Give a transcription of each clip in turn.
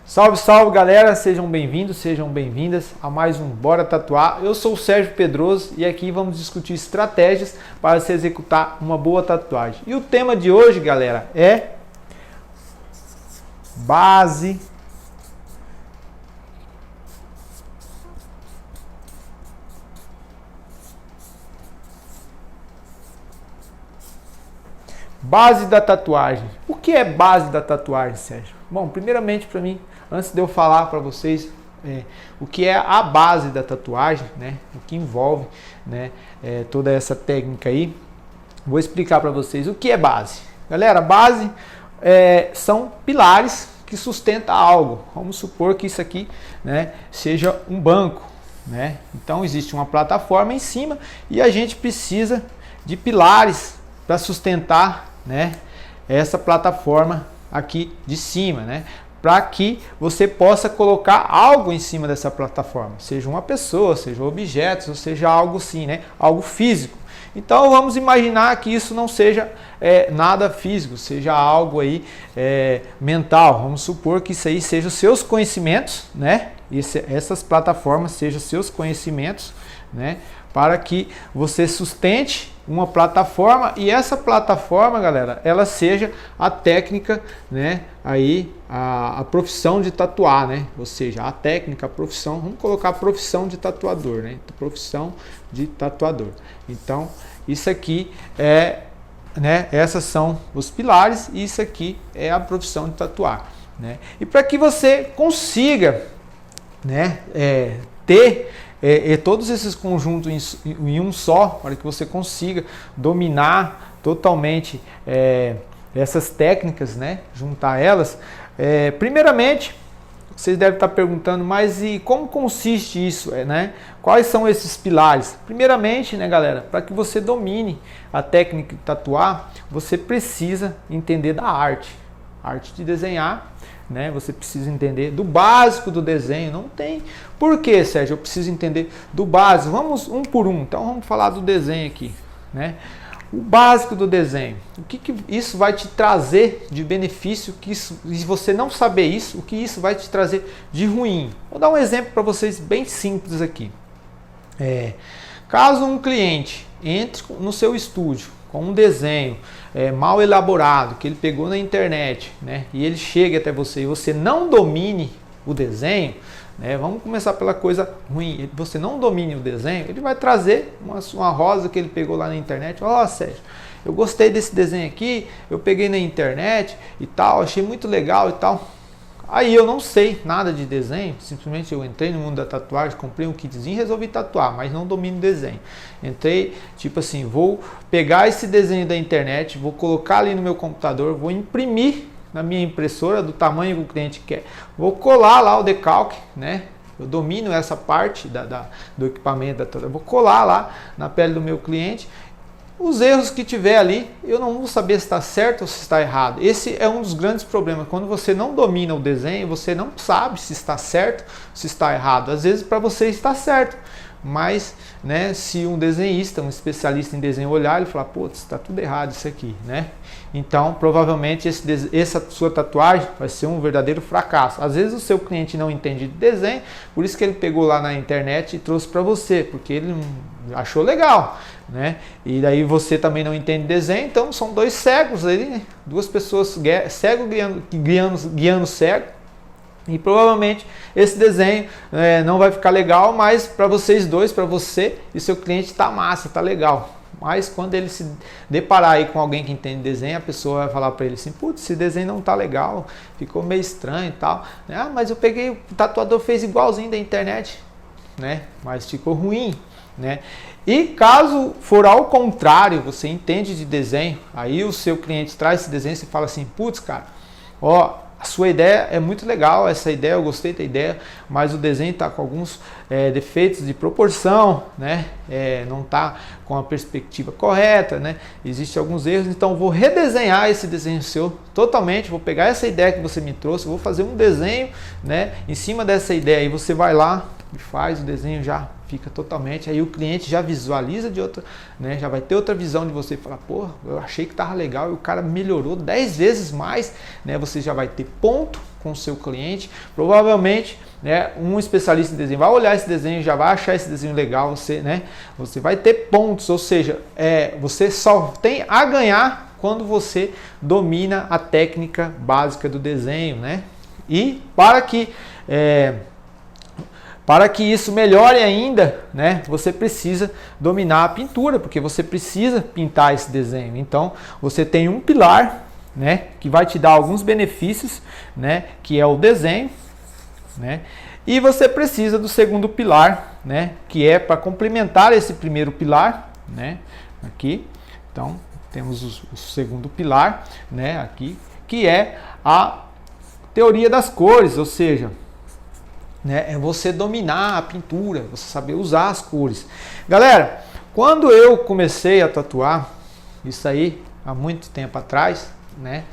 Salve, salve galera, sejam bem-vindos, sejam bem-vindas a mais um Bora Tatuar. Eu sou o Sérgio Pedroso e aqui vamos discutir estratégias para se executar uma boa tatuagem. E o tema de hoje, galera, é base da tatuagem. O que é base da tatuagem, Sérgio? Bom, primeiramente para mim, antes de eu falar para vocês o que é a base da tatuagem, né, o que envolve, né, toda essa técnica aí, vou explicar para vocês o que é base. Galera, base são pilares que sustentam algo. Vamos supor que isso aqui, né, seja um banco, né? Então existe uma plataforma em cima e a gente precisa de pilares para sustentar, né, essa plataforma aqui de cima, né, para que você possa colocar algo em cima dessa plataforma, seja uma pessoa, seja objetos, ou seja algo assim, né, algo físico. Então vamos imaginar que isso não seja nada físico, seja algo aí mental. Vamos supor que isso aí seja os seus conhecimentos, né, essas plataformas sejam seus conhecimentos, né, para que você sustente uma plataforma e essa plataforma, galera, ela seja a técnica, né, aí a profissão de tatuar, né, ou seja, a técnica, a profissão, vamos colocar a profissão de tatuador, né, profissão de tatuador. Então, isso aqui né, essas são os pilares e isso aqui é a profissão de tatuar, né, e para que você consiga, né, ter todos esses conjuntos em um só, para que você consiga dominar totalmente essas técnicas, né, juntar elas. Primeiramente, vocês devem estar perguntando, mas e como consiste isso, né? Quais são esses pilares? Primeiramente, né, galera, para que você domine a técnica de tatuar, você precisa entender da arte de desenhar, né? Você precisa entender do básico do desenho. Não tem por que, Sérgio, eu preciso entender do básico. Vamos um por um. Então vamos falar do desenho aqui, né? O básico do desenho. O que isso vai te trazer de benefício? Se você não saber isso, o que isso vai te trazer de ruim? Vou dar um exemplo para vocês bem simples aqui. Caso um cliente entre no seu estúdio com um desenho mal elaborado, que ele pegou na internet, né, e ele chega até você e você não domine o desenho, né, vamos começar pela coisa ruim, você não domine o desenho, ele vai trazer uma rosa que ele pegou lá na internet. Ó, Sérgio, eu gostei desse desenho aqui, eu peguei na internet e tal, achei muito legal e tal. Aí eu não sei nada de desenho, simplesmente eu entrei no mundo da tatuagem, comprei um kitzinho e resolvi tatuar, mas não domino desenho. Entrei, tipo assim, vou pegar esse desenho da internet, vou colocar ali no meu computador, vou imprimir na minha impressora do tamanho que o cliente quer. Vou colar lá o decalque, né? Eu domino essa parte do equipamento, eu vou colar lá na pele do meu cliente. Os erros que tiver ali, eu não vou saber se está certo ou se está errado. Esse é um dos grandes problemas. Quando você não domina o desenho, você não sabe se está certo ou se está errado. Às vezes para você está certo, mas, né, se um desenhista, um especialista em desenho olhar, ele falar, putz, está tudo errado isso aqui, né? Então, provavelmente essa sua tatuagem vai ser um verdadeiro fracasso. Às vezes o seu cliente não entende de desenho, por isso que ele pegou lá na internet e trouxe para você, porque ele achou legal, né? E daí você também não entende desenho, então são dois cegos ali, né? Duas pessoas cego guiando cego. E provavelmente esse desenho não vai ficar legal, mas para vocês dois, para você e seu cliente, tá massa, tá legal. Mas quando ele se deparar aí com alguém que entende desenho, a pessoa vai falar para ele assim, putz, esse desenho não tá legal, ficou meio estranho e tal. Ah, mas eu peguei, o tatuador fez igualzinho da internet, né? Mas ficou ruim, né? E caso for ao contrário, você entende de desenho, aí o seu cliente traz esse desenho e você fala assim, putz, cara, ó, a sua ideia é muito legal, essa ideia, eu gostei da ideia, mas o desenho está com alguns defeitos de proporção, né? Não está com a perspectiva correta, né? Existem alguns erros, então vou redesenhar esse desenho seu totalmente, vou pegar essa ideia que você me trouxe, vou fazer um desenho, né, em cima dessa ideia, e você vai lá e faz o desenho já fica totalmente, aí o cliente já visualiza de outra, né, já vai ter outra visão de você e falar, pô, eu achei que estava legal e o cara melhorou 10 vezes mais, né, você já vai ter ponto com o seu cliente, provavelmente, né, um especialista em desenho vai olhar esse desenho, já vai achar esse desenho legal, você vai ter pontos, ou seja, você só tem a ganhar quando você domina a técnica básica do desenho, né? E para que isso melhore ainda, né, você precisa dominar a pintura, porque você precisa pintar esse desenho. Então, você tem um pilar, né, que vai te dar alguns benefícios, né, que é o desenho, né? E você precisa do segundo pilar, né, que é para complementar esse primeiro pilar, né, aqui. Então, temos o segundo pilar, né, aqui, que é a teoria das cores, ou seja, né, é você dominar a pintura, você saber usar as cores. Galera, quando eu comecei a tatuar, isso aí há muito tempo atrás, né,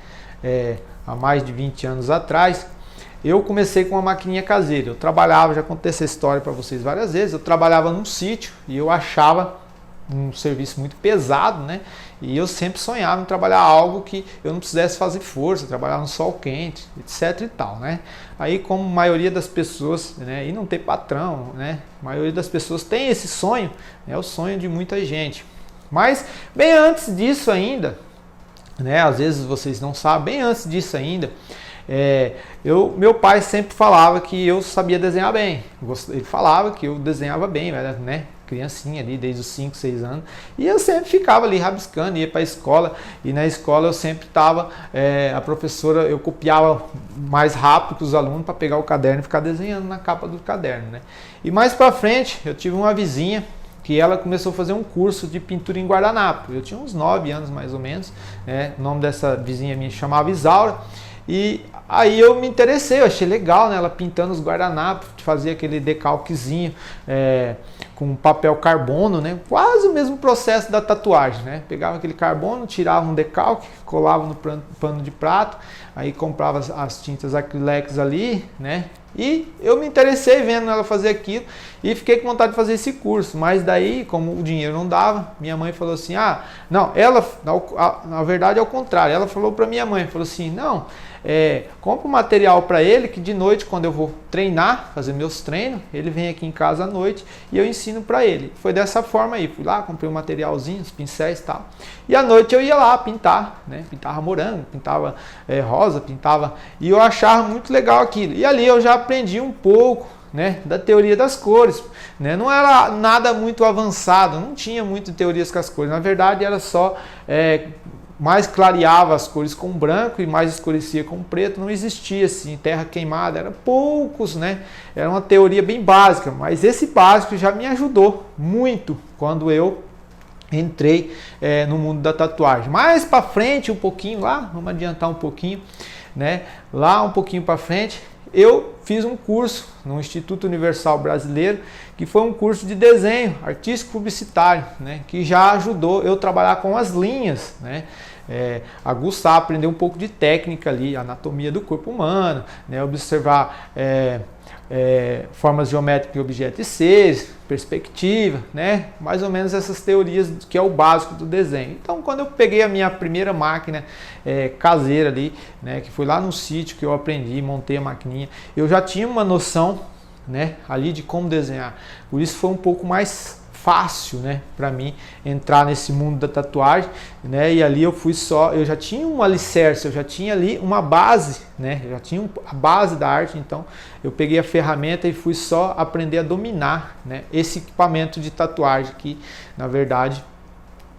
há mais de 20 anos atrás, eu comecei com uma maquininha caseira. Eu trabalhava, já contei essa história para vocês várias vezes, eu trabalhava num sítio e eu achava um serviço muito pesado, né? E eu sempre sonhava em trabalhar algo que eu não precisasse fazer força, trabalhar no sol quente, etc e tal, né? Aí, como a maioria das pessoas, né, e não tem patrão, né? A maioria das pessoas tem esse sonho, é o sonho de muita gente. Mas bem antes disso ainda, né? Às vezes vocês não sabem, bem antes disso ainda, meu pai sempre falava que eu sabia desenhar bem. Ele falava que eu desenhava bem, né? Criancinha ali, desde os 5, 6 anos, e eu sempre ficava ali rabiscando, ia para a escola, e na escola eu sempre estava, a professora, eu copiava mais rápido que os alunos para pegar o caderno e ficar desenhando na capa do caderno, né? E mais para frente, eu tive uma vizinha que ela começou a fazer um curso de pintura em guardanapo. Eu tinha uns 9 anos mais ou menos, né? O nome dessa vizinha minha chamava Isaura. E aí eu me interessei, eu achei legal, né? Ela pintando os guardanapos, fazia aquele decalquezinho com papel carbono, né? Quase o mesmo processo da tatuagem, né? Pegava aquele carbono, tirava um decalque, colava no pano de prato, aí comprava as tintas acrílicas ali, né? E eu me interessei vendo ela fazer aquilo e fiquei com vontade de fazer esse curso. Mas daí, como o dinheiro não dava, minha mãe falou assim, não, ela, na verdade é o contrário, ela falou para minha mãe, falou assim, não, compra um material para ele, que de noite, quando eu vou treinar, fazer meus treinos, ele vem aqui em casa à noite e eu ensino para ele. Foi dessa forma aí, fui lá, comprei um materialzinho, os pincéis e tal, e à noite eu ia lá pintar, né? Pintava morango, pintava rosa, pintava, e eu achava muito legal aquilo. E ali eu já aprendi um pouco, né, da teoria das cores, né? Não era nada muito avançado, não tinha muito teorias com as cores, na verdade era só mais clareava as cores com branco e mais escurecia com preto, não existia assim, terra queimada, eram poucos, né? Era uma teoria bem básica, mas esse básico já me ajudou muito quando eu entrei no mundo da tatuagem. Mais para frente um pouquinho lá, vamos adiantar um pouquinho, né? Lá um pouquinho para frente, eu fiz um curso no Instituto Universal Brasileiro, que foi um curso de desenho artístico publicitário, né, que já ajudou eu a trabalhar com as linhas, né, aguçar, aprender um pouco de técnica ali, anatomia do corpo humano, né, observar formas geométricas de objetos e seres, perspectiva, né? Mais ou menos essas teorias que é o básico do desenho. Então, quando eu peguei a minha primeira máquina caseira ali, né, que foi lá no sítio que eu aprendi, montei a maquininha, eu já tinha uma noção, né, ali de como desenhar. Por isso foi um pouco mais fácil, né, para mim entrar nesse mundo da tatuagem, né? E ali eu já tinha um alicerce, eu já tinha ali uma base, né? Eu já tinha a base da arte, então eu peguei a ferramenta e fui só aprender a dominar, né, esse equipamento de tatuagem que, na verdade,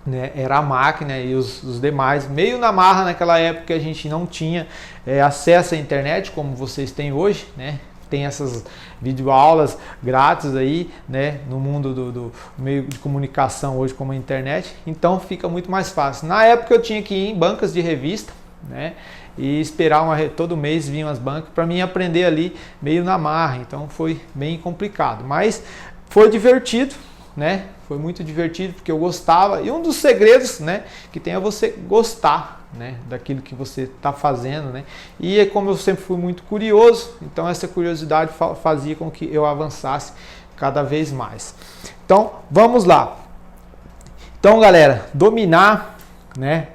né, era a máquina e os demais, meio na marra naquela época a gente não tinha acesso à internet como vocês têm hoje, né? Tem essas videoaulas grátis aí, né, no mundo do meio de comunicação hoje como a internet, então fica muito mais fácil. Na época eu tinha que ir em bancas de revista, né, e esperar todo mês vinham as bancas para mim aprender ali meio na marra, então foi bem complicado, mas foi divertido, né? Foi muito divertido porque eu gostava, e um dos segredos, né, que tem é você gostar, né, daquilo que você está fazendo, né? E como eu sempre fui muito curioso, então essa curiosidade fazia com que eu avançasse cada vez mais. Então, vamos lá. Então, galera, dominar, né,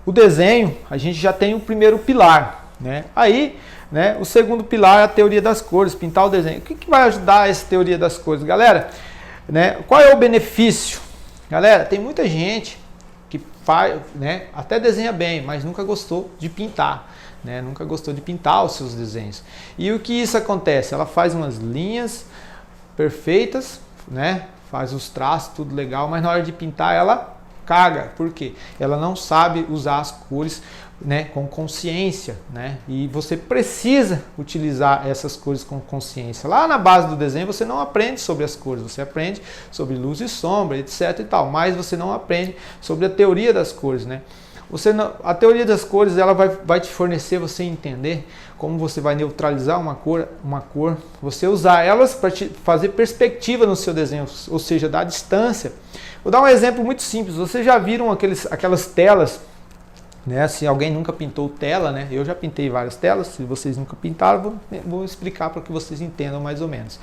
o desenho, a gente já tem o primeiro pilar, né? Aí, né, o segundo pilar é a teoria das cores, pintar o desenho. O que vai ajudar essa teoria das cores, galera? Né, qual é o benefício? Galera, tem muita gente que faz, né, até desenha bem, mas nunca gostou de pintar, né? Nunca gostou de pintar os seus desenhos. E o que isso acontece? Ela faz umas linhas perfeitas, né? Faz os traços, tudo legal, mas na hora de pintar ela caga. Por quê? Ela não sabe usar as cores, né, com consciência, né? E você precisa utilizar essas cores com consciência. Lá na base do desenho você não aprende sobre as cores, você aprende sobre luz e sombra, etc e tal, mas você não aprende sobre a teoria das cores, né? A teoria das cores ela vai te fornecer você entender como você vai neutralizar uma cor, você usar elas para te fazer perspectiva no seu desenho, ou seja, da distância. Vou dar um exemplo muito simples. Vocês já viram aquelas telas, né? Se alguém nunca pintou tela, né? Eu já pintei várias telas. Se vocês nunca pintaram, vou explicar para que vocês entendam mais ou menos.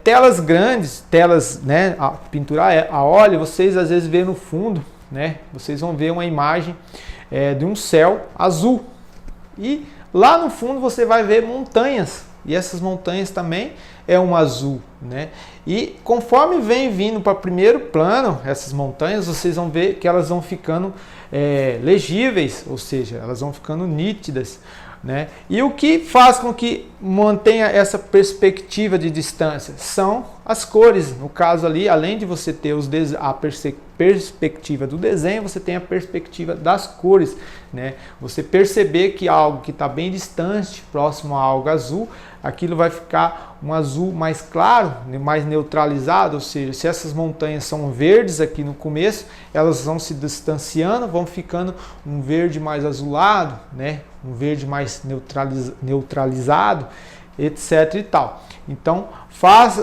Telas grandes, telas, né? A pintura a óleo, vocês às vezes vê no fundo, né? Vocês vão ver uma imagem de um céu azul e lá no fundo você vai ver montanhas e essas montanhas também é um azul, né? E conforme vem vindo para primeiro plano essas montanhas, vocês vão ver que elas vão ficando legíveis, ou seja, elas vão ficando nítidas, né? E o que faz com que mantenha essa perspectiva de distância são as cores. No caso ali, além de você ter a perspectiva do desenho, você tem a perspectiva das cores, né? Você perceber que algo que está bem distante, próximo a algo azul, aquilo vai ficar um azul mais claro, mais neutralizado, ou seja, se essas montanhas são verdes aqui no começo, elas vão se distanciando, vão ficando um verde mais azulado, né? Um verde mais neutralizado, etc e tal. Então,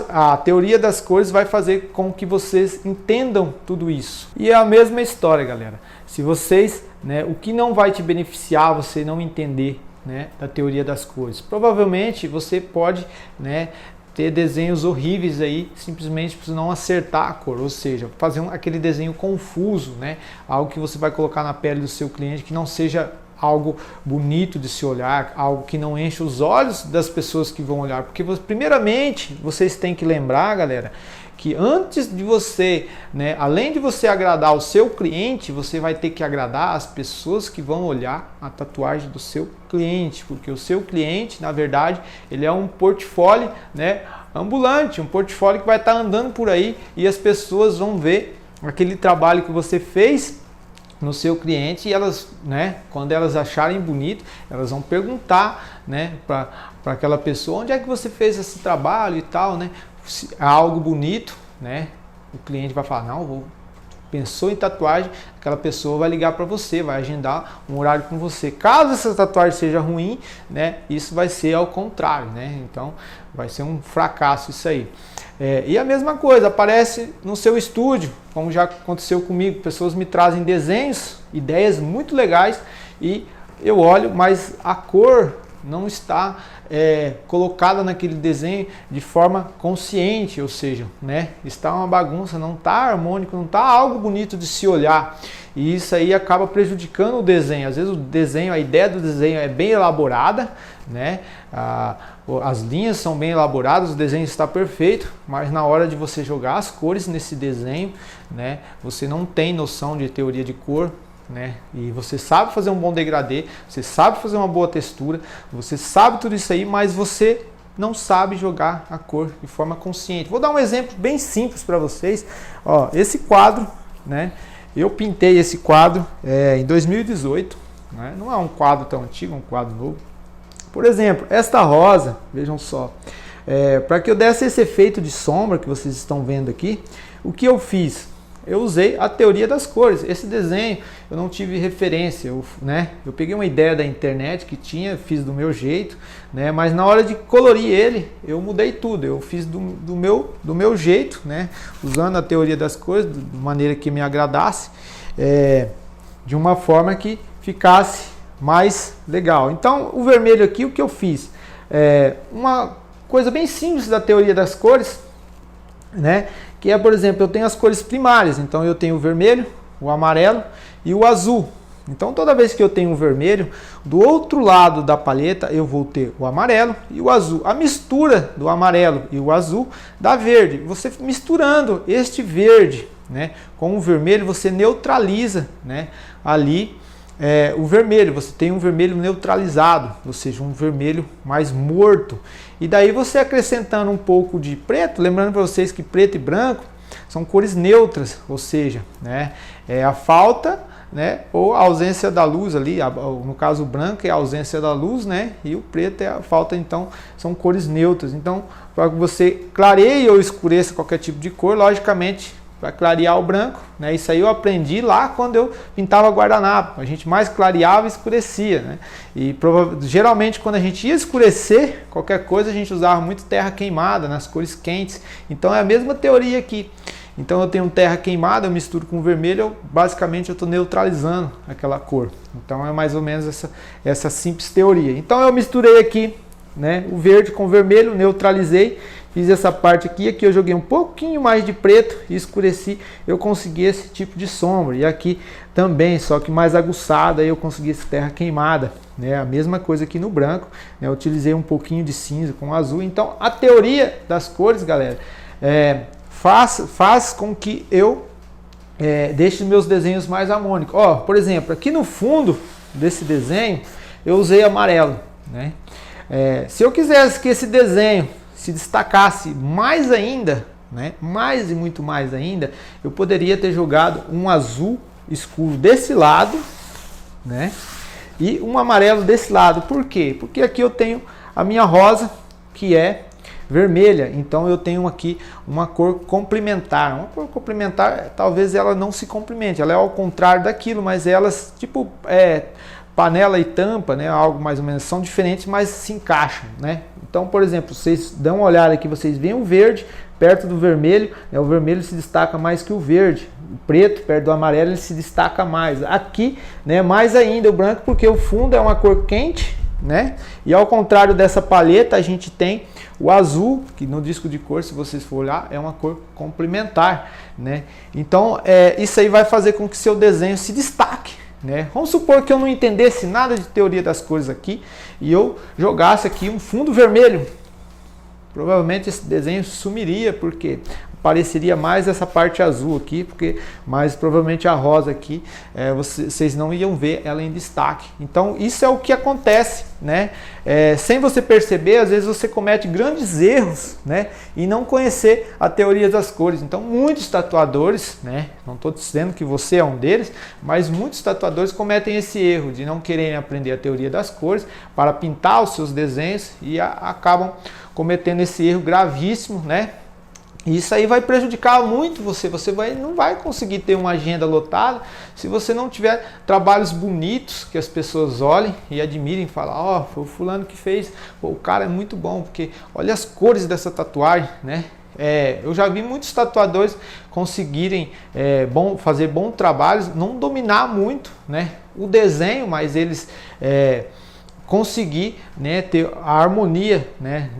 a teoria das cores vai fazer com que vocês entendam tudo isso. E é a mesma história, galera. Se vocês, né, o que não vai te beneficiar você não entender, né, da teoria das cores? Provavelmente você pode, né, ter desenhos horríveis aí, simplesmente por não acertar a cor, ou seja, fazer aquele desenho confuso, né, algo que você vai colocar na pele do seu cliente que não seja algo bonito de se olhar, algo que não enche os olhos das pessoas que vão olhar, porque primeiramente vocês têm que lembrar, galera, que antes de você, né, além de você agradar o seu cliente, você vai ter que agradar as pessoas que vão olhar a tatuagem do seu cliente, porque o seu cliente, na verdade, ele é um portfólio, né, ambulante, um portfólio que vai estar andando por aí e as pessoas vão ver aquele trabalho que você fez no seu cliente e elas, né, quando elas acharem bonito, elas vão perguntar, né, para aquela pessoa onde é que você fez esse trabalho e tal, né? Se é algo bonito, né? O cliente vai falar, não, pensou em tatuagem, aquela pessoa vai ligar para você, vai agendar um horário com você. Caso essa tatuagem seja ruim, né, isso vai ser ao contrário, né? Então vai ser um fracasso isso aí. E a mesma coisa, aparece no seu estúdio, como já aconteceu comigo, pessoas me trazem desenhos, ideias muito legais e eu olho, mas a cor não está colocada naquele desenho de forma consciente, ou seja, né, está uma bagunça, não está harmônico, não está algo bonito de se olhar. E isso aí acaba prejudicando o desenho. Às vezes o desenho, a ideia do desenho é bem elaborada, né? As linhas são bem elaboradas, o desenho está perfeito, mas na hora de você jogar as cores nesse desenho, né, você não tem noção de teoria de cor, né? E você sabe fazer um bom degradê, você sabe fazer uma boa textura, você sabe tudo isso aí, mas você não sabe jogar a cor de forma consciente. Vou dar um exemplo bem simples para vocês. Ó, esse quadro, né? Eu pintei esse quadro em 2018, né? Não é um quadro tão antigo, é um quadro novo. Por exemplo, esta rosa, vejam só, para que eu desse esse efeito de sombra que vocês estão vendo aqui, o que eu fiz? Eu usei a teoria das cores. Esse desenho eu não tive referência, eu peguei uma ideia da internet que tinha, fiz do meu jeito, né? Mas na hora de colorir ele, eu mudei tudo, eu fiz do meu jeito, né? Usando a teoria das cores, de maneira que me agradasse, de uma forma que ficasse mais legal. Então o vermelho aqui, o que eu fiz? coisa bem simples da teoria das cores, né? Que é, por exemplo, eu tenho as cores primárias, então eu tenho o vermelho, o amarelo e o azul. Então toda vez que eu tenho um vermelho, do outro lado da palheta eu vou ter o amarelo e o azul. A mistura do amarelo e o azul dá verde. Você misturando este verde, né, com o vermelho, você neutraliza, né, ali o vermelho. Você tem um vermelho neutralizado, ou seja, um vermelho mais morto. E daí você acrescentando um pouco de preto, lembrando para vocês que preto e branco são cores neutras, ou seja, né, é a falta, né, ou a ausência da luz ali, no caso o branco é a ausência da luz, né, e o preto é a falta, então são cores neutras. Então, para que você clareie ou escureça qualquer tipo de cor, logicamente, para clarear o branco, né, isso aí eu aprendi lá quando eu pintava guardanapo, a gente mais clareava e escurecia, né, e geralmente quando a gente ia escurecer qualquer coisa, a gente usava muito terra queimada nas cores quentes. Então é a mesma teoria aqui. Então eu tenho terra queimada, eu misturo com vermelho, basicamente eu estou neutralizando aquela cor. Então é mais ou menos essa simples teoria. Então eu misturei aqui, né, o verde com o vermelho, neutralizei, fiz essa parte aqui, eu joguei um pouquinho mais de preto e escureci, eu consegui esse tipo de sombra. E aqui também, só que mais aguçada, eu consegui essa terra queimada, né? A mesma coisa aqui no branco, né? Eu utilizei um pouquinho de cinza com azul. Então a teoria das cores, galera, faz com que eu deixe meus desenhos mais harmônicos. Ó, por exemplo, aqui no fundo desse desenho eu usei amarelo, né? Se eu quisesse que esse desenho se destacasse mais ainda, né, mais e muito mais ainda, eu poderia ter jogado um azul escuro desse lado, né, e um amarelo desse lado. Por quê? Porque aqui eu tenho a minha rosa, que é vermelha, então eu tenho aqui uma cor complementar. Uma cor complementar, talvez ela não se complemente, ela é ao contrário daquilo, mas elas, tipo, panela e tampa, né, algo mais ou menos, são diferentes, mas se encaixam, né? Então, por exemplo, vocês dão uma olhada aqui, vocês veem o verde perto do vermelho, né, o vermelho se destaca mais que o verde, o preto perto do amarelo ele se destaca mais. Aqui, né, mais ainda o branco, porque o fundo é uma cor quente, né? E ao contrário dessa palheta, a gente tem o azul, que no disco de cor, se vocês for olhar, é uma cor complementar, né? Então, isso aí vai fazer com que seu desenho se destaque, né? Vamos supor que eu não entendesse nada de teoria das cores aqui e eu jogasse aqui um fundo vermelho. Provavelmente esse desenho sumiria, porque apareceria mais essa parte azul aqui, porque mais provavelmente a rosa aqui, vocês não iam ver ela em destaque. Então isso é o que acontece, né? Sem você perceber, às vezes você comete grandes erros, né? E não conhecer a teoria das cores. Então muitos tatuadores, né? Não estou dizendo que você é um deles, mas muitos tatuadores cometem esse erro de não quererem aprender a teoria das cores para pintar os seus desenhos e acabam cometendo esse erro gravíssimo, né? E isso aí vai prejudicar muito você. Você não vai conseguir ter uma agenda lotada se você não tiver trabalhos bonitos que as pessoas olhem e admirem, falam, ó, foi o fulano que fez, pô, o cara é muito bom, porque olha as cores dessa tatuagem, né? Eu já vi muitos tatuadores conseguirem fazer bons trabalhos, não dominar muito, né, o desenho, mas eles conseguir, né, ter a harmonia, né,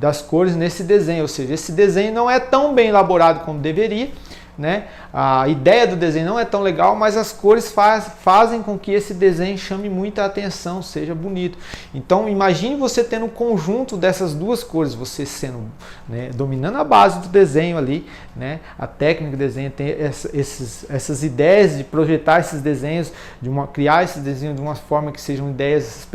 das cores nesse desenho. Ou seja, esse desenho não é tão bem elaborado como deveria, né? A ideia do desenho não é tão legal, mas as cores fazem com que esse desenho chame muita atenção, seja bonito. Então imagine você tendo um conjunto dessas duas cores, você sendo, né, dominando a base do desenho ali, né, a técnica do desenho, tem essas ideias de projetar esses desenhos, criar esses desenhos de uma forma que sejam ideias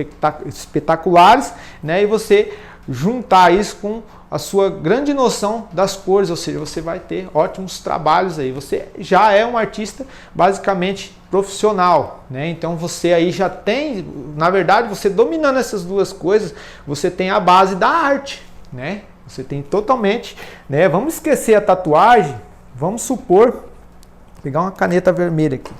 espetaculares, né, e você juntar isso com a sua grande noção das cores, ou seja, você vai ter ótimos trabalhos aí. Você já é um artista basicamente profissional, né? Então você aí já tem, na verdade, você dominando essas duas coisas, você tem a base da arte, né? Você tem totalmente, né? Vamos esquecer a tatuagem, vamos supor, pegar uma caneta vermelha aqui,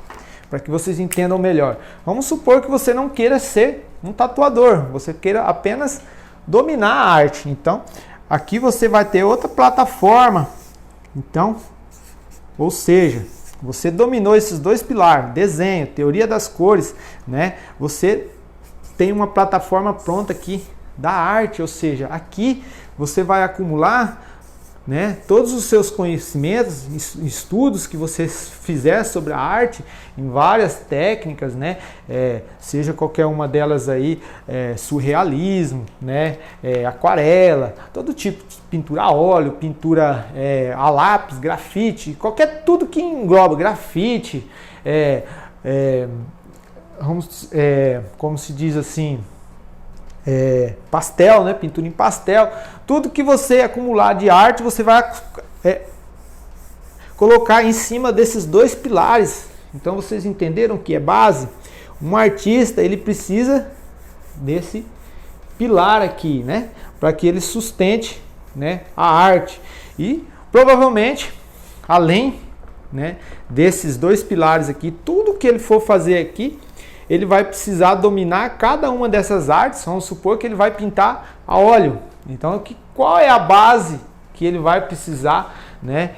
para que vocês entendam melhor. Vamos supor que você não queira ser um tatuador, você queira apenas dominar a arte. Então, aqui você vai ter outra plataforma. Então, ou seja, você dominou esses dois pilares, desenho, teoria das cores, né? Você tem uma plataforma pronta aqui da arte, ou seja, aqui você vai acumular, né, todos os seus conhecimentos, estudos que você fizer sobre a arte, em várias técnicas, né, seja qualquer uma delas aí, surrealismo, né, aquarela, todo tipo de pintura a óleo, pintura a lápis, grafite, tudo que engloba grafite, como se diz assim, pastel, né? Pintura em pastel, tudo que você acumular de arte, você vai colocar em cima desses dois pilares. Então vocês entenderam que é base? Um artista, ele precisa desse pilar aqui, né? Para que ele sustente, né, a arte. E provavelmente, além, né, desses dois pilares aqui, tudo que ele for fazer aqui, ele vai precisar dominar cada uma dessas artes. Vamos supor que ele vai pintar a óleo. Então, qual é a base que ele vai precisar, né?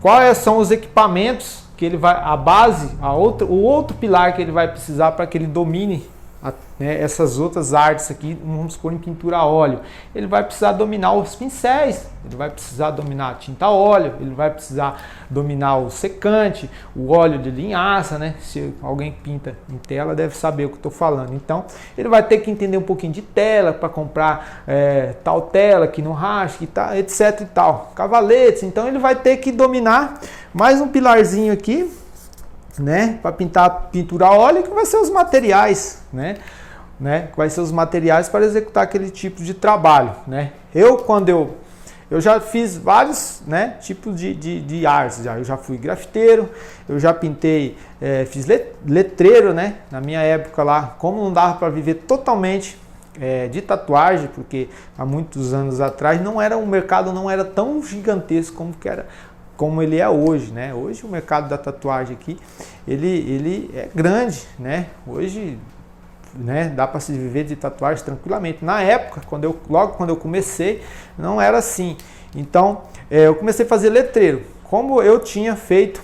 Quais são os equipamentos que ele vai, a base, o outro pilar que ele vai precisar para que ele domine, né, essas outras artes aqui, vamos supor em pintura a óleo. Ele vai precisar dominar os pincéis, ele vai precisar dominar a tinta a óleo, ele vai precisar dominar o secante, o óleo de linhaça, né? Se alguém pinta em tela deve saber o que eu estou falando. Então ele vai ter que entender um pouquinho de tela para comprar tal tela que não racha, etc e tal. Cavaletes, então ele vai ter que dominar mais um pilarzinho aqui, né, para pintar pintura a óleo, que vai ser os materiais, né, que vai ser os materiais para executar aquele tipo de trabalho, né. Eu já fiz vários, né, tipos de artes, eu já fui grafiteiro, eu já pintei, fiz letreiro, né, na minha época lá, como não dava para viver totalmente de tatuagem, porque há muitos anos atrás o mercado não era tão gigantesco como ele é hoje, né? Hoje o mercado da tatuagem aqui, ele é grande, né? Hoje, né, dá para se viver de tatuagem tranquilamente. Na época, logo quando eu comecei, não era assim. Então, eu comecei a fazer letreiro. Como eu tinha feito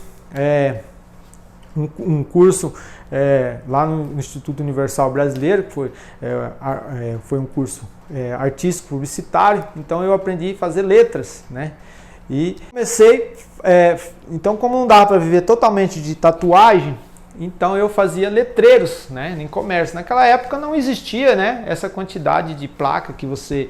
um curso lá no Instituto Universal Brasileiro, que foi um curso artístico publicitário, então eu aprendi a fazer letras, né? E comecei, então como não dava para viver totalmente de tatuagem, então eu fazia letreiros, né, em comércio. Naquela época não existia, né, essa quantidade de placa que você...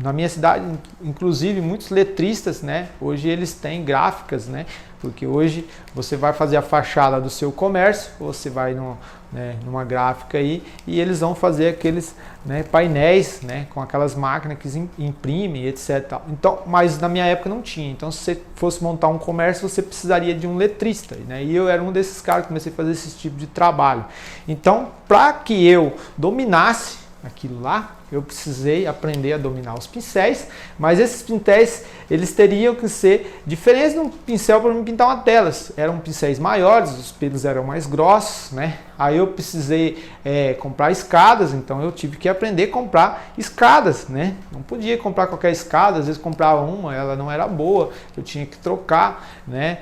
na minha cidade, inclusive, muitos letristas, né, hoje eles têm gráficas, né, porque hoje você vai fazer a fachada do seu comércio, você vai numa gráfica aí e eles vão fazer aqueles, né, painéis, né, com aquelas máquinas que imprimem, etc. Então, mas na minha época não tinha. Então, se você fosse montar um comércio, você precisaria de um letrista, né, e eu era um desses caras que comecei a fazer esse tipo de trabalho. Então, para que eu dominasse aquilo lá, eu precisei aprender a dominar os pincéis, mas esses pincéis, eles teriam que ser diferentes de um pincel para me pintar uma tela. Eram pincéis maiores, os pelos eram mais grossos, né? Aí eu precisei comprar escadas, então eu tive que aprender a comprar escadas, né? Não podia comprar qualquer escada, às vezes comprava uma, ela não era boa, eu tinha que trocar, né?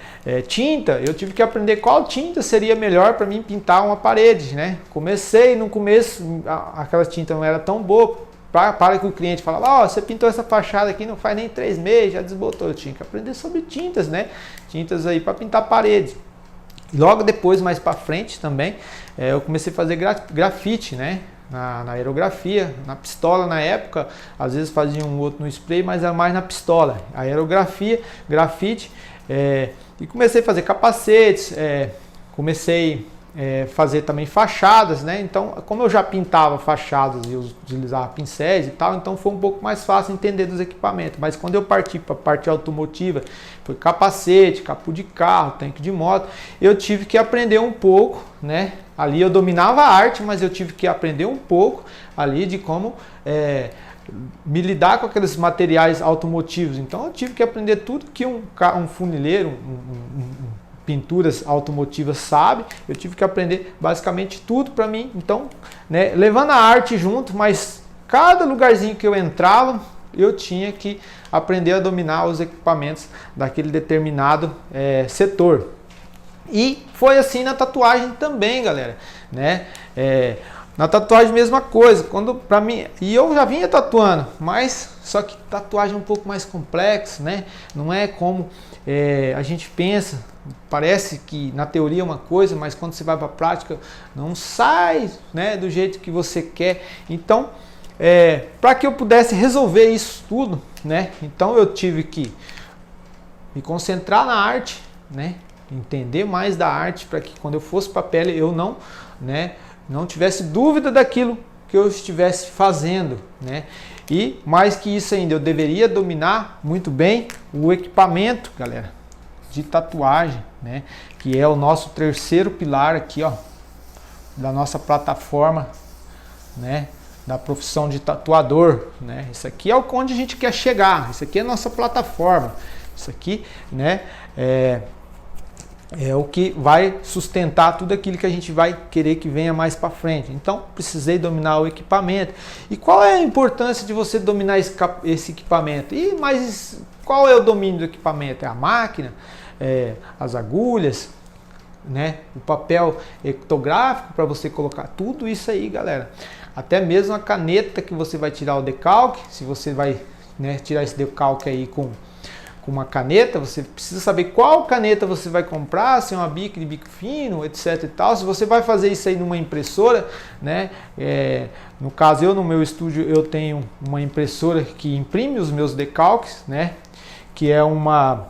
Tinta, eu tive que aprender qual tinta seria melhor para mim pintar uma parede, né? No começo, aquela tinta não era tão boa, para que o cliente falava, você pintou essa fachada aqui não faz nem 3 meses, já desbotou. Eu tinha que aprender sobre tintas, né? Tintas aí para pintar parede. Logo depois, mais para frente também, eu comecei a fazer grafite, né? Na aerografia, na pistola na época, às vezes fazia um outro no spray, mas era mais na pistola. Aerografia, grafite, e comecei a fazer capacetes, comecei fazer também fachadas, né? Então, como eu já pintava fachadas e eu utilizava pincéis e tal, então foi um pouco mais fácil entender dos equipamentos. Mas quando eu parti para a parte automotiva, foi capacete, capô de carro, tanque de moto, eu tive que aprender um pouco, né? Ali eu dominava a arte, mas eu tive que aprender um pouco ali de como me lidar com aqueles materiais automotivos. Então eu tive que aprender tudo que um funileiro, pinturas automotivas sabe. Eu tive que aprender basicamente tudo para mim. Então, né, levando a arte junto, mas cada lugarzinho que eu entrava, eu tinha que aprender a dominar os equipamentos daquele determinado setor. E foi assim na tatuagem também, galera, né? Na tatuagem mesma coisa, quando para mim, e eu já vinha tatuando, mas só que tatuagem é um pouco mais complexo, né? Não é como a gente pensa, parece que na teoria é uma coisa, mas quando você vai para a prática não sai, né, do jeito que você quer. Então, para que eu pudesse resolver isso tudo, né? Então eu tive que me concentrar na arte, né? Entender mais da arte para que quando eu fosse para a pele eu não, né, não tivesse dúvida daquilo que eu estivesse fazendo, né? E mais que isso ainda, eu deveria dominar muito bem o equipamento, galera, de tatuagem, né? Que é o nosso terceiro pilar aqui, ó, da nossa plataforma, né? Da profissão de tatuador, né? Isso aqui é onde a gente quer chegar. Isso aqui é a nossa plataforma. Isso aqui, né? É o que vai sustentar tudo aquilo que a gente vai querer que venha mais para frente. Então, precisei dominar o equipamento. E qual é a importância de você dominar esse equipamento? Mas qual é o domínio do equipamento? É a máquina, as agulhas, né? O papel ectográfico para você colocar tudo isso aí, galera. Até mesmo a caneta que você vai tirar o decalque, se você vai, né, tirar esse decalque aí com uma caneta, você precisa saber qual caneta você vai comprar, se é uma Bic de bico fino, etc e tal. Se você vai fazer isso aí numa impressora, né? No caso, no meu estúdio, eu tenho uma impressora que imprime os meus decalques, né? Que é uma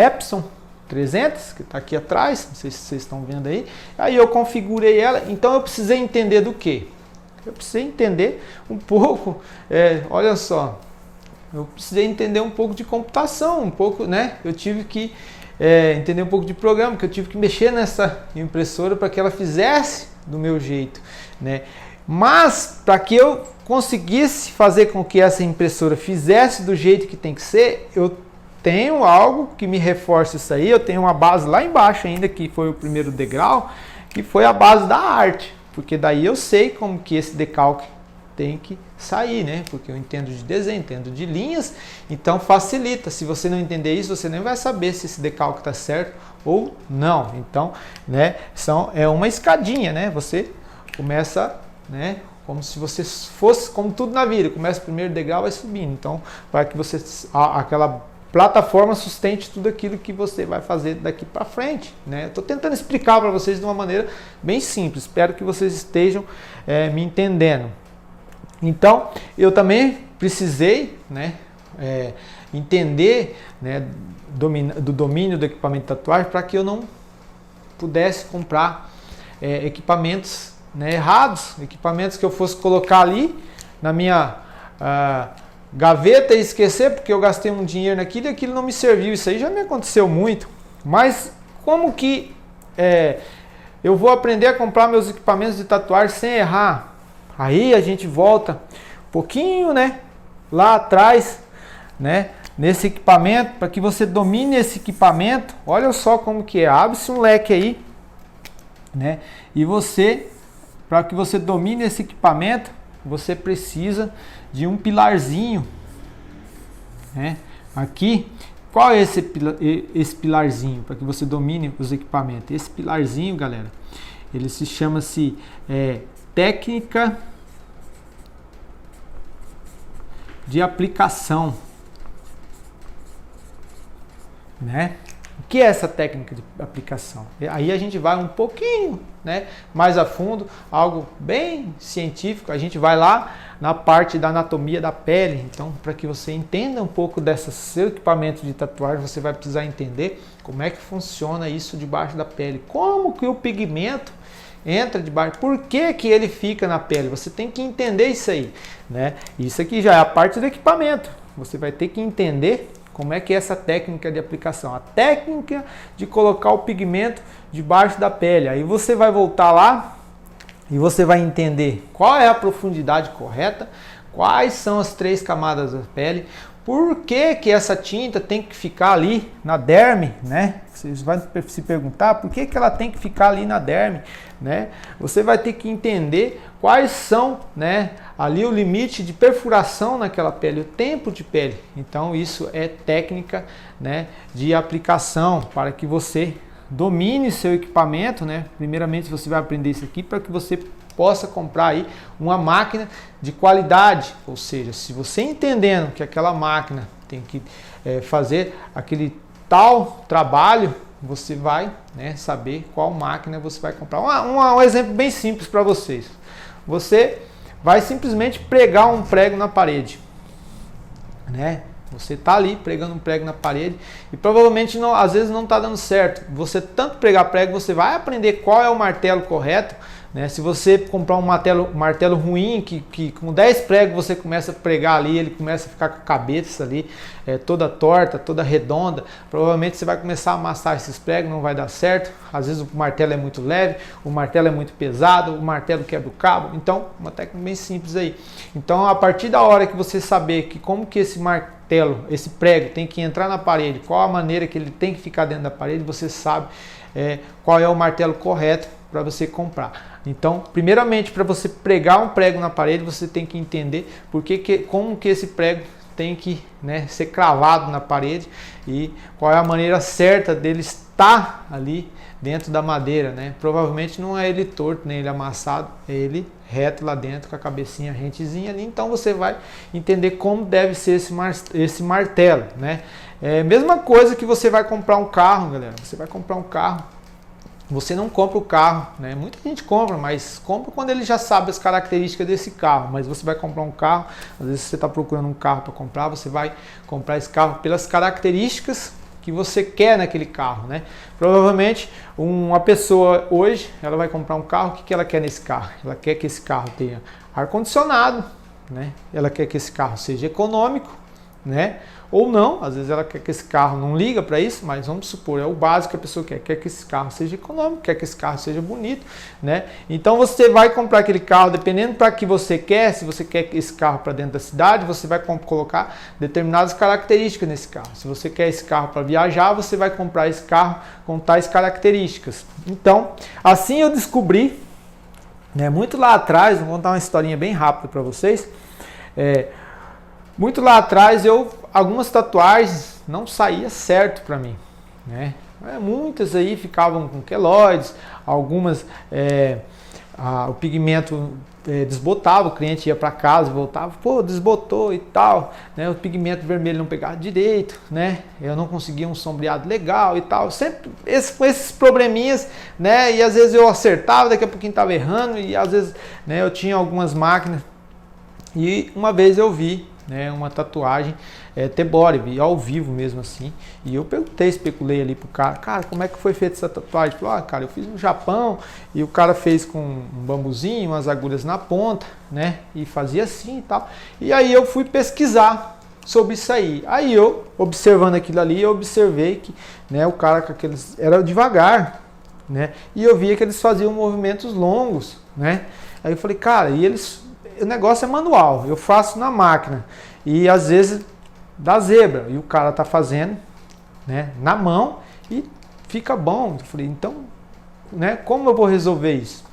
Epson 300, que está aqui atrás, não sei se vocês estão vendo aí. Aí eu configurei ela, então eu precisei entender do quê? Eu precisei entender um pouco, olha só, eu precisei entender um pouco de computação, um pouco, né? Eu tive que entender um pouco de programa, que eu tive que mexer nessa impressora para que ela fizesse do meu jeito, né? Mas para que eu conseguisse fazer com que essa impressora fizesse do jeito que tem que ser, eu tenho algo que me reforça isso aí. Eu tenho uma base lá embaixo ainda, que foi o primeiro degrau, que foi a base da arte, porque daí eu sei como que esse decalque tem que sair, né? Porque eu entendo de desenho, entendo de linhas, então facilita. Se você não entender isso, você nem vai saber se esse decalque está certo ou não. Então, né, é uma escadinha, né? Você começa, né, como se você fosse, como tudo na vida, começa o primeiro degrau, vai subindo. Então, para que você, aquela plataforma sustente tudo aquilo que você vai fazer daqui para frente, né? Estou tentando explicar para vocês de uma maneira bem simples. Espero que vocês estejam me entendendo. Então, eu também precisei, né, entender, né, do domínio do equipamento de tatuagem para que eu não pudesse comprar equipamentos, né, errados, equipamentos que eu fosse colocar ali na minha gaveta e esquecer, porque eu gastei um dinheiro naquilo e aquilo não me serviu. Isso aí já me aconteceu muito. Mas como que eu vou aprender a comprar meus equipamentos de tatuagem sem errar? Aí a gente volta um pouquinho, né, lá atrás, né, nesse equipamento, para que você domine esse equipamento. Olha só como que é. Abre-se um leque aí, né? E para que você domine esse equipamento, você precisa de um pilarzinho, né? Aqui, qual é esse pilarzinho para que você domine os equipamentos? Esse pilarzinho, galera, ele se chama-se técnica de aplicação, né? O que é essa técnica de aplicação? Aí a gente vai um pouquinho, né, mais a fundo, algo bem científico. A gente vai lá na parte da anatomia da pele. Então, para que você entenda um pouco desse seu equipamento de tatuagem, você vai precisar entender como é que funciona isso debaixo da pele, como que o pigmento entra debaixo, por que que ele fica na pele. Você tem que entender isso aí, né? Isso aqui já é a parte do equipamento. Você vai ter que entender como é que é essa técnica de aplicação, a técnica de colocar o pigmento debaixo da pele. Aí você vai voltar lá e você vai entender qual é a profundidade correta, quais são as 3 camadas da pele, por que que essa tinta tem que ficar ali na derme, né? Vocês vão se perguntar por que que ela tem que ficar ali na derme, né? Você vai ter que entender quais são, né, ali o limite de perfuração naquela pele, o tempo de pele. Então isso é técnica, né, de aplicação para que você domine seu equipamento, né? Primeiramente você vai aprender isso aqui para que você possa comprar aí uma máquina de qualidade, ou seja, se você entendendo que aquela máquina tem que fazer aquele tal trabalho, você vai, né, saber qual máquina você vai comprar. Um exemplo bem simples para vocês. Você vai simplesmente pregar um prego na parede, né? Você está ali pregando um prego na parede e provavelmente não, às vezes não está dando certo. Você tanto pregar prego, você vai aprender qual é o martelo correto, né? Se você comprar um martelo ruim, que com 10 pregos você começa a pregar ali, ele começa a ficar com a cabeça ali toda torta, toda redonda, provavelmente você vai começar a amassar esses pregos, não vai dar certo. Às vezes o martelo é muito leve, o martelo é muito pesado, o martelo quebra o cabo. Então, uma técnica bem simples aí. Então, a partir da hora que você saber que como que esse martelo, esse prego tem que entrar na parede, qual a maneira que ele tem que ficar dentro da parede, você sabe qual é o martelo correto para você comprar. Então, primeiramente, para você pregar um prego na parede, você tem que entender como que esse prego tem que, né, ser cravado na parede e qual é a maneira certa dele estar ali dentro da madeira, né? Provavelmente não é ele torto, nem ele amassado, é ele reto lá dentro com a cabecinha rentezinha ali. Então você vai entender como deve ser esse martelo, né? Mesma coisa que você vai comprar um carro, galera. Você vai comprar um carro. Você não compra o carro, né? Muita gente compra, mas compra quando ele já sabe as características desse carro. Mas você vai comprar um carro, às vezes você está procurando um carro para comprar, você vai comprar esse carro pelas características que você quer naquele carro, né? Provavelmente uma pessoa hoje, ela vai comprar um carro, o que ela quer nesse carro? Ela quer que esse carro tenha ar-condicionado, né? Ela quer que esse carro seja econômico, né? Ou não, às vezes ela quer que esse carro não liga para isso, mas vamos supor, é o básico que a pessoa quer que esse carro seja econômico, quer que esse carro seja bonito, né? Então você vai comprar aquele carro, dependendo para que você quer, se você quer esse carro para dentro da cidade, você vai colocar determinadas características nesse carro. Se você quer esse carro para viajar, você vai comprar esse carro com tais características. Então, assim eu descobri, né, muito lá atrás, vou contar uma historinha bem rápida para vocês, muito lá atrás algumas tatuagens não saía certo para mim, né? Muitas aí ficavam com queloides, algumas o pigmento desbotava, o cliente ia para casa e voltava, pô, desbotou e tal, né? O pigmento vermelho não pegava direito, né? Eu não conseguia um sombreado legal e tal, sempre esses probleminhas, né? E às vezes eu acertava, daqui a pouquinho estava errando e às vezes, né, eu tinha algumas máquinas e uma vez eu vi, né, uma tatuagem T-body, ao vivo mesmo assim, e eu especulei ali pro cara, como é que foi feita essa tatuagem? Ele falou, cara, eu fiz no Japão, e o cara fez com um bambuzinho, umas agulhas na ponta, né, e fazia assim e tal, e aí eu fui pesquisar sobre isso aí, eu, observando aquilo ali, eu observei que, né, o cara com aqueles, era devagar, né, e eu via que eles faziam movimentos longos, né, aí eu falei, cara, o negócio é manual, eu faço na máquina e às vezes dá zebra e o cara tá fazendo, né, na mão e fica bom. Eu falei, então, né, como eu vou resolver isso?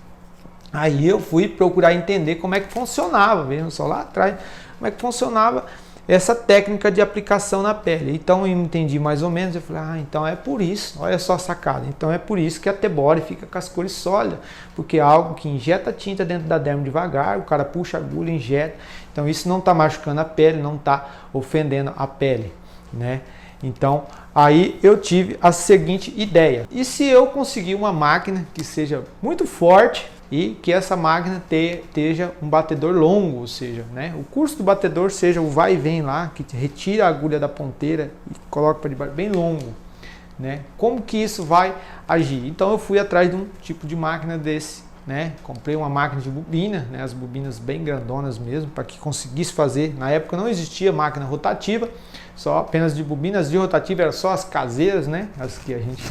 Aí eu fui procurar entender como é que funcionava, vejam só lá atrás, como é que funcionava essa técnica de aplicação na pele. Então eu entendi mais ou menos, eu falei, então é por isso, olha só a sacada, então é por isso que a T-body fica com as cores sólidas, porque é algo que injeta tinta dentro da derme devagar, o cara puxa a agulha, injeta, então isso não está machucando a pele, não está ofendendo a pele, né? Então aí eu tive a seguinte ideia, e se eu conseguir uma máquina que seja muito forte, e que essa máquina esteja um batedor longo, ou seja, né, o curso do batedor seja o vai e vem lá, que retira a agulha da ponteira e coloca para debaixo, bem longo, né? Como que isso vai agir? Então eu fui atrás de um tipo de máquina desse, né? Comprei uma máquina de bobina, né, as bobinas bem grandonas mesmo, para que conseguisse fazer. Na época não existia máquina rotativa, só apenas de bobinas de rotativa, eram só as caseiras, né, as que a gente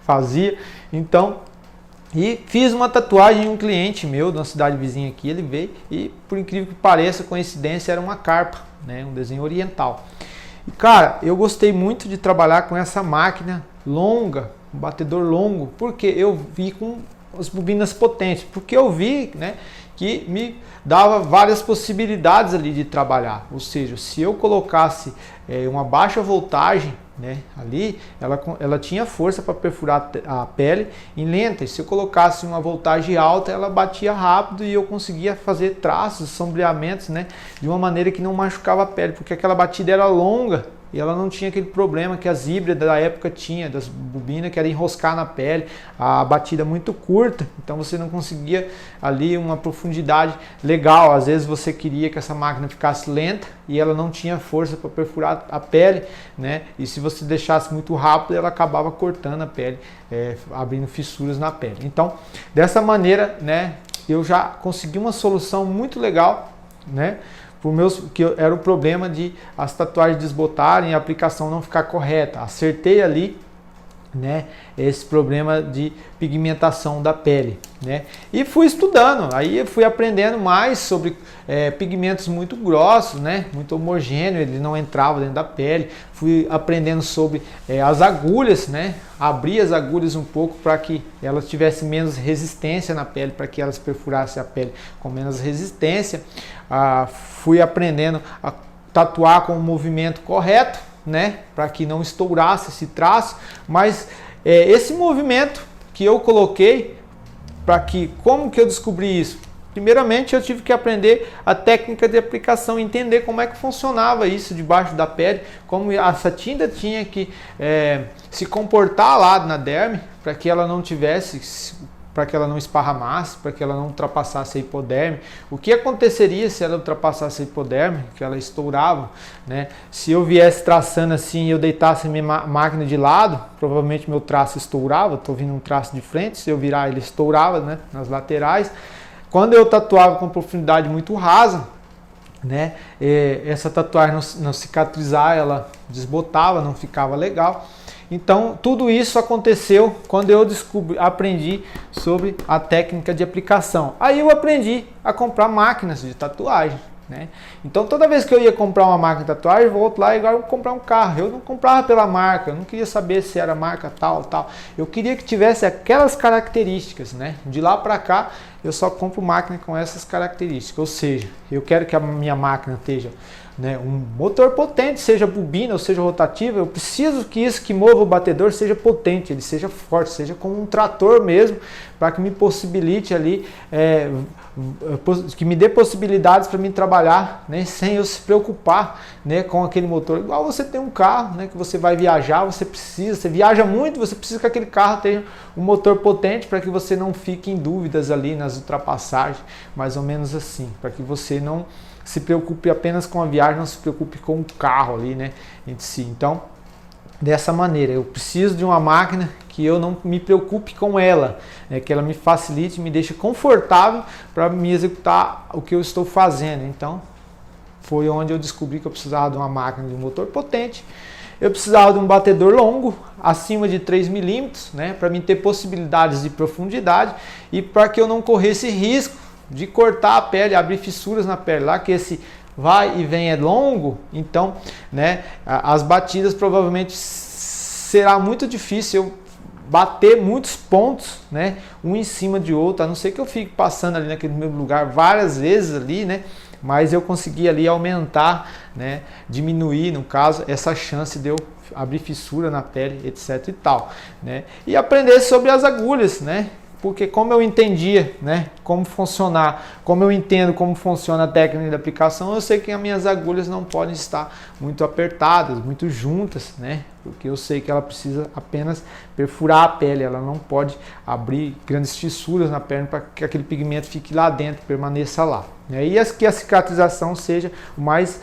fazia. Então e fiz uma tatuagem em um cliente meu, de uma cidade vizinha aqui, ele veio e, por incrível que pareça, coincidência, era uma carpa, né, um desenho oriental. E, cara, eu gostei muito de trabalhar com essa máquina longa, um batedor longo, porque eu vi com as bobinas potentes, porque eu vi, né, que me dava várias possibilidades ali de trabalhar. Ou seja, se eu colocasse uma baixa voltagem, né? Ali ela tinha força para perfurar a pele em lenta, e se eu colocasse uma voltagem alta, ela batia rápido e eu conseguia fazer traços, sombreamentos, né? De uma maneira que não machucava a pele, porque aquela batida era longa e ela não tinha aquele problema que as híbridas da época tinha, das bobinas, que era enroscar na pele, a batida muito curta, então você não conseguia ali uma profundidade legal. Às vezes você queria que essa máquina ficasse lenta e ela não tinha força para perfurar a pele, né? E se você deixasse muito rápido, ela acabava cortando a pele, abrindo fissuras na pele. Então, dessa maneira, né, eu já consegui uma solução muito legal, né? Que era o problema de as tatuagens desbotarem e a aplicação não ficar correta. Acertei ali, né, esse problema de pigmentação da pele, né? E fui estudando, aí eu fui aprendendo mais sobre pigmentos muito grossos, né, muito homogêneo, ele não entrava dentro da pele. Fui aprendendo sobre as agulhas, né, abrir as agulhas um pouco para que elas tivessem menos resistência na pele, para que elas perfurassem a pele com menos resistência. Fui aprendendo a tatuar com o movimento correto, né, para que não estourasse esse traço. Mas esse movimento que eu coloquei, como que eu descobri isso? Primeiramente, eu tive que aprender a técnica de aplicação, entender como é que funcionava isso debaixo da pele, como essa tinta tinha que se comportar lá na derme, para que ela não tivesse, para que ela não esparramasse, para que ela não ultrapassasse a hipoderme. O que aconteceria se ela ultrapassasse a hipoderme, que ela estourava, né? Se eu viesse traçando assim e eu deitasse minha máquina de lado, provavelmente meu traço estourava. Estou vindo um traço de frente, se eu virar ele estourava, né, nas laterais. Quando eu tatuava com profundidade muito rasa, né, essa tatuagem não cicatrizar, ela desbotava, não ficava legal. Então, tudo isso aconteceu quando eu aprendi sobre a técnica de aplicação. Aí eu aprendi a comprar máquinas de tatuagem, né? Então, toda vez que eu ia comprar uma máquina de tatuagem, eu volto lá igual eu comprar um carro. Eu não comprava pela marca, eu não queria saber se era marca tal, tal. Eu queria que tivesse aquelas características, né? De lá para cá, eu só compro máquina com essas características. Ou seja, eu quero que a minha máquina esteja, né, um motor potente, seja bobina ou seja rotativa. Eu preciso que isso que mova o batedor seja potente, ele seja forte, seja como um trator mesmo, para que me possibilite ali, que me dê possibilidades para mim trabalhar, né, sem eu se preocupar, né, com aquele motor. Igual você tem um carro, né, que você vai viajar, você viaja muito, você precisa que aquele carro tenha um motor potente para que você não fique em dúvidas ali nas ultrapassagens, mais ou menos assim, para que você não se preocupe apenas com a viagem, não se preocupe com o carro ali, né, em si. Então, dessa maneira, eu preciso de uma máquina que eu não me preocupe com ela, né, que ela me facilite, me deixe confortável para me executar o que eu estou fazendo. Então, foi onde eu descobri que eu precisava de uma máquina de um motor potente. Eu precisava de um batedor longo, acima de 3 milímetros, né, para mim ter possibilidades de profundidade e para que eu não corresse risco de cortar a pele, abrir fissuras na pele, lá que esse vai e vem é longo. Então, né, as batidas provavelmente será muito difícil eu bater muitos pontos, né, um em cima de outro, a não ser que eu fique passando ali naquele mesmo lugar várias vezes ali, né, mas eu consegui ali aumentar, né, diminuir, no caso, essa chance de eu abrir fissura na pele, etc e tal, né, e aprender sobre as agulhas, né, porque como eu entendia, né, como funcionar, como eu entendo como funciona a técnica de aplicação, eu sei que as minhas agulhas não podem estar muito apertadas, muito juntas, né, porque eu sei que ela precisa apenas perfurar a pele, ela não pode abrir grandes fissuras na pele para que aquele pigmento fique lá dentro, permaneça lá. E que a cicatrização seja o mais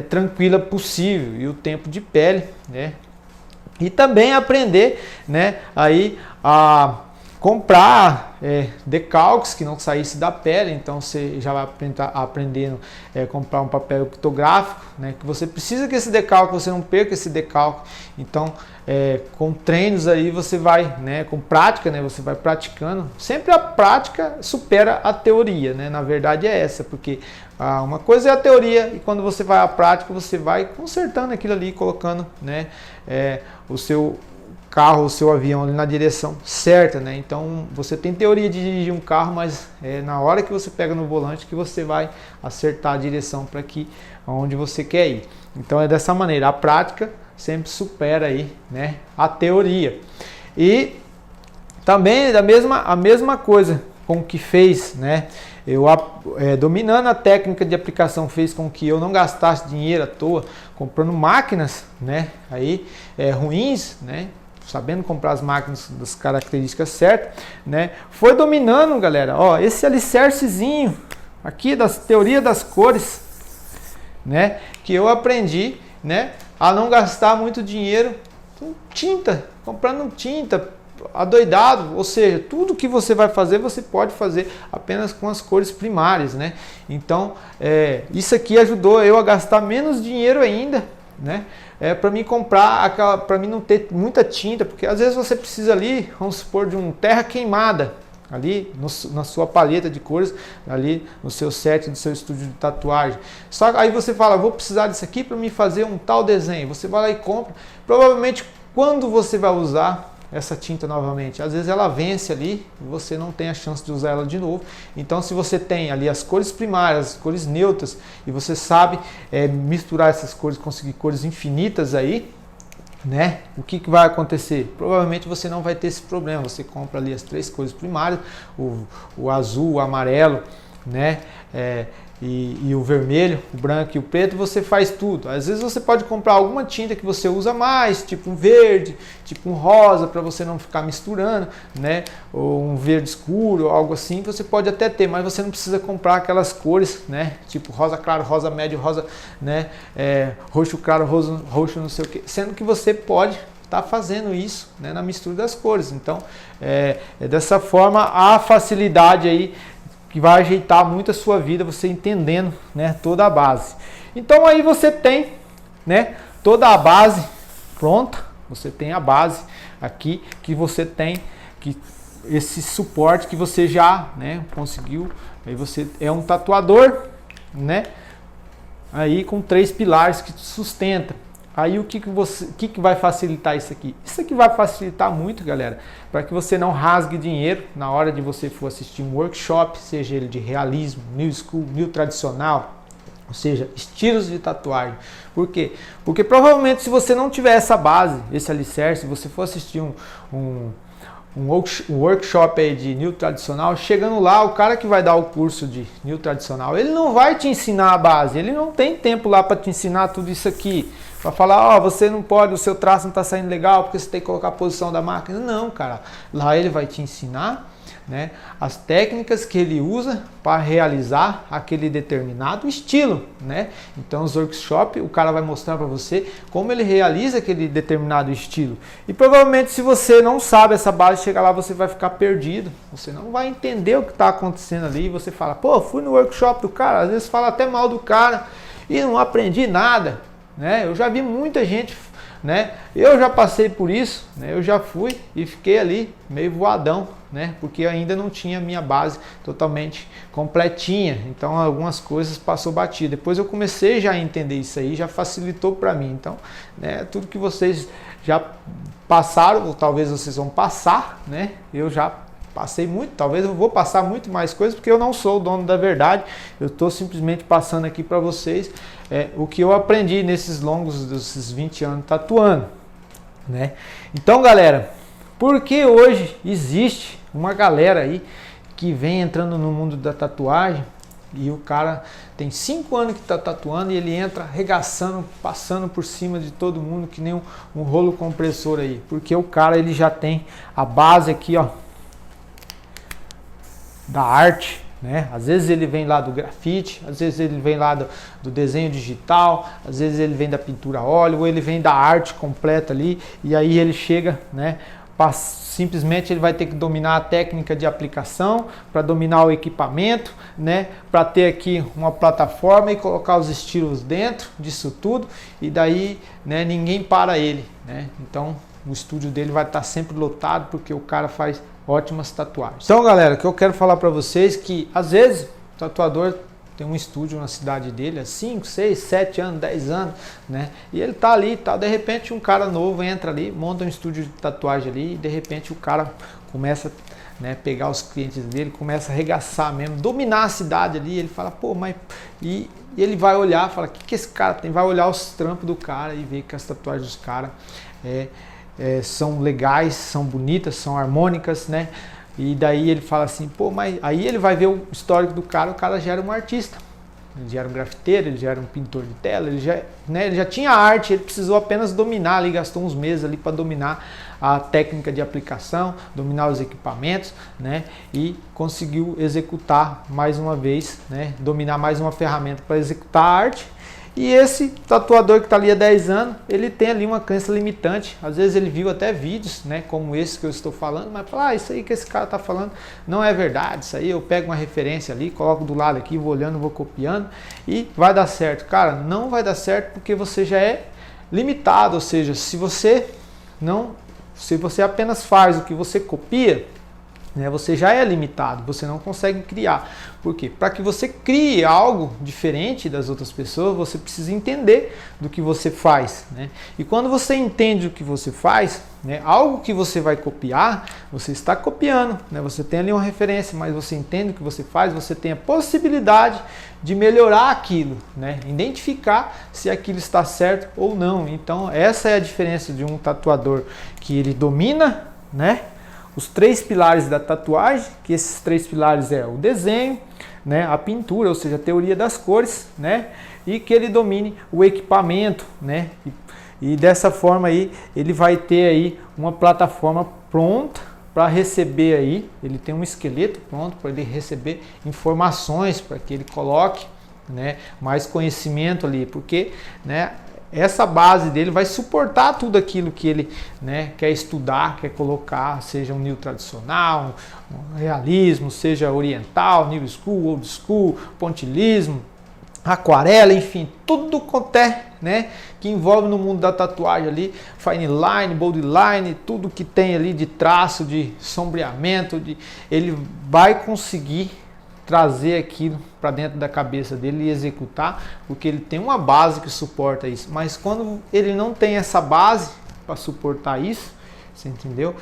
tranquila possível e o tempo de pele, né, e também aprender, né, aí a comprar decalques que não saísse da pele. Então você já vai aprendendo a comprar um papel pictográfico, né, que você precisa que esse decalque, você não perca esse decalque. Então com treinos aí você vai, né, com prática, né, você vai praticando. Sempre a prática supera a teoria, né, na verdade é essa, porque uma coisa é a teoria e quando você vai à prática você vai consertando aquilo ali, colocando, né, o seu carro, o seu avião ali na direção certa, né? Então você tem teoria de dirigir um carro, mas na hora que você pega no volante que você vai acertar a direção para que aonde você quer ir. Então é dessa maneira, a prática sempre supera aí, né, a teoria. E também a mesma coisa com que fez, né, eu dominando a técnica de aplicação fez com que eu não gastasse dinheiro à toa comprando máquinas, né, aí ruins, né, sabendo comprar as máquinas das características certas, né, foi dominando, galera, ó, esse alicercezinho aqui das teoria das cores, né, que eu aprendi, né, a não gastar muito dinheiro com tinta, comprando tinta adoidado, ou seja, tudo que você vai fazer, você pode fazer apenas com as cores primárias, né? Então, isso aqui ajudou eu a gastar menos dinheiro ainda, né? Para mim comprar, para mim não ter muita tinta, porque às vezes você precisa ali, vamos supor, de um terra queimada, ali na sua paleta de cores, ali no seu set do seu estúdio de tatuagem. Só que aí você fala, vou precisar disso aqui para me fazer um tal desenho. Você vai lá e compra. Provavelmente quando você vai usar essa tinta novamente, às vezes ela vence ali e você não tem a chance de usar ela de novo. Então, se você tem ali as cores primárias, as cores neutras, e você sabe misturar essas cores, conseguir cores infinitas aí, né? O que vai acontecer? Provavelmente você não vai ter esse problema. Você compra ali as 3 cores primárias, o azul, o amarelo, né? E o vermelho, o branco e o preto, você faz tudo. Às vezes você pode comprar alguma tinta que você usa mais, tipo um verde, tipo um rosa, para você não ficar misturando, né? Ou um verde escuro, ou algo assim, você pode até ter, mas você não precisa comprar aquelas cores, né? Tipo rosa claro, rosa médio, rosa, né? Roxo claro, roxo não sei o que. Sendo que você pode estar fazendo isso, né? Na mistura das cores. Então, dessa forma, a facilidade aí que vai ajeitar muito a sua vida, você entendendo, né, toda a base. Então aí você tem, né, toda a base pronta, você tem a base aqui que você tem, que esse suporte que você já, né, conseguiu. Aí você é um tatuador, né, aí com 3 pilares que te sustenta. Aí o que vai facilitar isso aqui? Isso aqui vai facilitar muito, galera, para que você não rasgue dinheiro na hora de você for assistir um workshop, seja ele de realismo, new school, new tradicional, ou seja, estilos de tatuagem. Por quê? Porque provavelmente se você não tiver essa base, esse alicerce, se você for assistir um workshop aí de new tradicional, chegando lá, o cara que vai dar o curso de new tradicional, ele não vai te ensinar a base, ele não tem tempo lá para te ensinar tudo isso aqui, para falar, você não pode, o seu traço não está saindo legal porque você tem que colocar a posição da máquina. Não, cara, lá ele vai te ensinar, né, as técnicas que ele usa para realizar aquele determinado estilo, né? Então os workshops, o cara vai mostrar para você como ele realiza aquele determinado estilo. E provavelmente se você não sabe essa base, chegar lá você vai ficar perdido, você não vai entender o que está acontecendo ali, você fala, fui no workshop do cara, às vezes fala até mal do cara e não aprendi nada, né? Eu já vi muita gente, né? Eu já passei por isso, né? Eu já fui e fiquei ali meio voadão, né? Porque ainda não tinha minha base totalmente completinha, então algumas coisas passou batido. Depois eu comecei já a entender isso aí, já facilitou para mim. Então, né? Tudo que vocês já passaram, ou talvez vocês vão passar, né? Eu já passei muito, talvez eu vou passar muito mais coisas, porque eu não sou o dono da verdade. Eu estou simplesmente passando aqui para vocês o que eu aprendi desses 20 anos tatuando, né? Então, galera, porque hoje existe uma galera aí que vem entrando no mundo da tatuagem e o cara tem 5 anos que está tatuando e ele entra arregaçando, passando por cima de todo mundo que nem um rolo compressor aí, porque o cara ele já tem a base aqui, ó, da arte, né? Às vezes ele vem lá do grafite, às vezes ele vem lá do desenho digital, às vezes ele vem da pintura a óleo, ou ele vem da arte completa ali, e aí ele chega, né? Simplesmente ele vai ter que dominar a técnica de aplicação, para dominar o equipamento, né? Para ter aqui uma plataforma e colocar os estilos dentro disso tudo, e daí, né, ninguém para ele, né? Então o estúdio dele vai estar sempre lotado, porque o cara faz ótimas tatuagens. Então, galera, o que eu quero falar para vocês é que às vezes o tatuador tem um estúdio na cidade dele há 5, 6, 7 anos, 10 anos, né? E ele tá ali e tal, de repente um cara novo entra ali, monta um estúdio de tatuagem ali e de repente o cara começa, né, pegar os clientes dele, começa a arregaçar mesmo, dominar a cidade ali. Ele fala, pô, mas... E ele vai olhar, fala, o que esse cara tem? Vai olhar os trampos do cara e ver que as tatuagens dos caras são legais, são bonitas, são harmônicas, né? E daí ele fala assim, pô, mas aí ele vai ver o histórico do cara, o cara já era um artista. Ele já era um grafiteiro, ele já era um pintor de tela, ele já tinha arte, ele precisou apenas dominar ali, gastou uns meses ali para dominar a técnica de aplicação, dominar os equipamentos, né? E conseguiu executar mais uma vez, né? Dominar mais uma ferramenta para executar a arte. E esse tatuador que está ali há 10 anos, ele tem ali uma crença limitante. Às vezes ele viu até vídeos, né, como esse que eu estou falando, mas fala, isso aí que esse cara está falando não é verdade. Isso aí eu pego uma referência ali, coloco do lado aqui, vou olhando, vou copiando e vai dar certo. Cara, não vai dar certo porque você já é limitado. Ou seja, se você apenas faz o que você copia, né, você já é limitado, você não consegue criar. Por quê? Para que você crie algo diferente das outras pessoas, você precisa entender do que você faz, né? E quando você entende o que você faz, né, algo que você vai copiar, você está copiando, né? Você tem ali uma referência, mas você entende o que você faz, você tem a possibilidade de melhorar aquilo, né? Identificar se aquilo está certo ou não. Então essa é a diferença de um tatuador que ele domina, né, os 3 pilares da tatuagem, que esses 3 pilares é o desenho, né, a pintura, ou seja, a teoria das cores, né, e que ele domine o equipamento, né, e dessa forma aí ele vai ter aí uma plataforma pronta para receber aí, ele tem um esqueleto pronto para ele receber informações, para que ele coloque, né, mais conhecimento ali, porque, né, essa base dele vai suportar tudo aquilo que ele, né, quer estudar, quer colocar, seja um new tradicional, um realismo, seja oriental, new school, old school, pontilhismo, aquarela, enfim, tudo quanto é, né, que envolve no mundo da tatuagem ali, fine line, bold line, tudo que tem ali de traço, de sombreamento, ele vai conseguir trazer aquilo para dentro da cabeça dele e executar, porque ele tem uma base que suporta isso. Mas quando ele não tem essa base para suportar isso, você entendeu?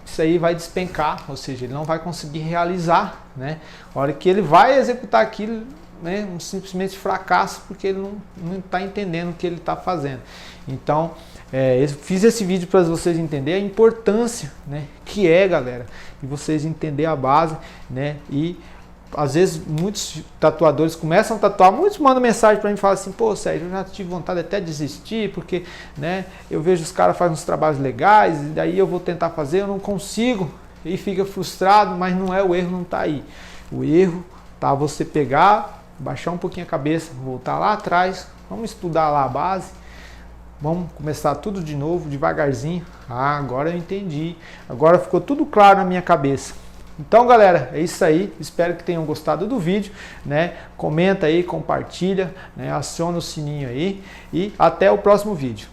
Isso aí vai despencar, ou seja, ele não vai conseguir realizar, né? A hora que ele vai executar aquilo, né, simplesmente fracassa, porque ele não está entendendo o que ele está fazendo. Então, eu fiz esse vídeo para vocês entenderem a importância, né, que é, galera, de vocês entenderem a base, né, e às vezes muitos tatuadores começam a tatuar, muitos mandam mensagem para mim e falam assim, pô, Sérgio, eu já tive vontade até de desistir, porque, né, eu vejo os caras fazem uns trabalhos legais, e daí eu vou tentar fazer, eu não consigo, e fica frustrado, mas não é, o erro não está aí. O erro tá você pegar, baixar um pouquinho a cabeça, voltar lá atrás, vamos estudar lá a base, vamos começar tudo de novo, devagarzinho. Ah, agora eu entendi, agora ficou tudo claro na minha cabeça. Então, galera, é isso aí, espero que tenham gostado do vídeo, né? Comenta aí, compartilha, né? Aciona o sininho aí e até o próximo vídeo.